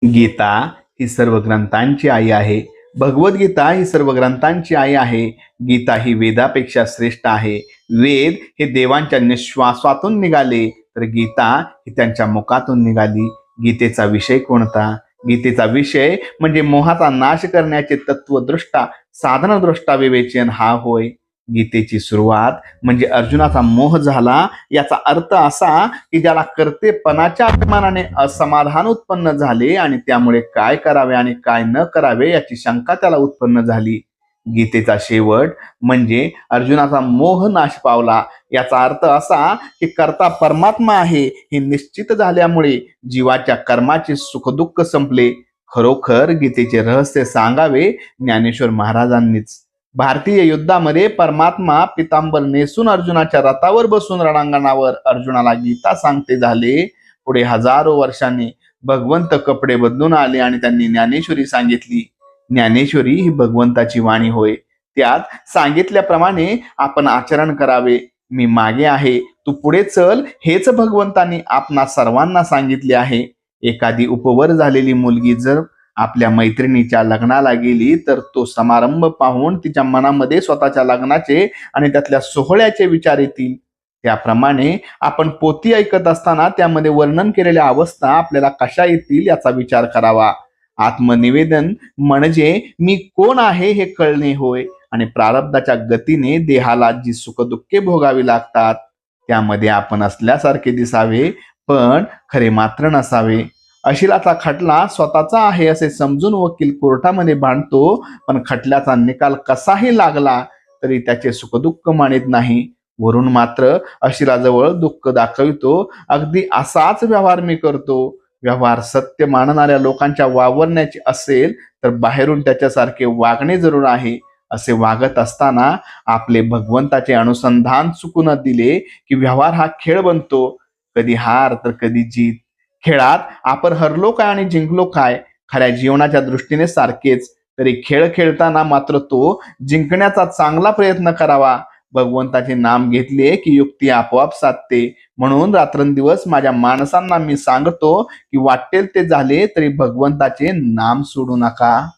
गीता ही सर्व ग्रंथांची आई आहे. भगवद्गीता ही सर्व ग्रंथांची आई आहे. गीता ही वेदापेक्षा श्रेष्ठ आहे. वेद हे देवांच्या निश्वासातून निघाले, तर गीता ही त्यांच्या मुखातून निघाली. गीतेचा विषय कोणता? गीतेचा विषय म्हणजे मोहाचा नाश करण्याचे तत्वदृष्टा साधनदृष्टा विवेचन हा होय. गीतेची सुरुवात म्हणजे अर्जुनाचा मोह झाला, याचा अर्थ असा की ज्याला कर्तेपणाच्या अभिमानाने असमाधान उत्पन्न झाले आणि त्यामुळे काय करावे आणि काय न करावे याची शंका त्याला उत्पन्न झाली. गीतेचा शेवट म्हणजे अर्जुनाचा मोह नाश पावला, याचा अर्थ असा की कर्ता परमात्मा आहे हे निश्चित झाल्यामुळे जीवाच्या कर्माचे सुखदुःख संपले. खरोखर गीतेचे रहस्य सांगावे ज्ञानेश्वर महाराजांनीच. भारतीय युद्धामध्ये परमात्मा पितांबर नेसून अर्जुनाच्या रथावर बसून रणांगणावर अर्जुनाला गीता सांगते झाले. पुढे हजारो वर्षांनी भगवंत कपडे बदलून आले आणि त्यांनी ज्ञानेश्वरी सांगितली. ज्ञानेश्वरी ही भगवंताची वाणी होय. त्यात सांगितल्याप्रमाणे आपण आचरण करावे. मी मागे आहे, तू पुढे चल, हेच भगवंतांनी आपणा सर्वांना सांगितले आहे. एखादी उपवर झालेली मुलगी जर आपल्या मैत्रिणीच्या लग्नाला गेली तर तो समारंभ पाहून तिच्या मनामध्ये स्वतःच्या लग्नाचे आणि त्यातल्या सोहळ्याचे विचार येतील. त्याप्रमाणे आपण पोथी ऐकत असताना त्यामध्ये वर्णन केलेल्या अवस्था आपल्याला कशा येतील याचा विचार करावा. आत्मनिवेदन म्हणजे मी कोण आहे हे कळणे होय. आणि प्रारब्धाच्या गतीने देहाला जी सुखदुःखे भोगावी लागतात त्यामध्ये आपण असल्यासारखे दिसावे, पण खरे मात्र नसावे. अशिलाचा खटला स्वतःचा आहे असे समजून वकील कोर्टामध्ये भांडतो, पण खटल्याचा निकाल कसाही लागला तरी त्याचे सुखदुःख मानित नाही. वरून मात्र अशिलाजवळ दुःख दाखवितो. अगदी असाच व्यवहार मी करतो. व्यवहार सत्य मानणाऱ्या लोकांच्या वावरण्याचे असेल तर बाहेरून त्याच्यासारखे वागणे जरूर आहे. असे वागत असताना आपले भगवंताचे अनुसंधान चुकू न दिले की व्यवहार हा खेळ बनतो. कधी हार तर कधी जीत. खेळात आपण हरलो काय आणि जिंकलो काय खऱ्या जीवनाच्या दृष्टीने सारखेच. तरी खेळ खेळताना मात्र तो जिंकण्याचा चांगला प्रयत्न करावा. भगवंताचे नाम घेतले की युक्ती आपोआप साधते. म्हणून रात्रंदिवस माझ्या माणसांना मी सांगतो की वाटेल ते झाले तरी भगवंताचे नाम सोडू नका.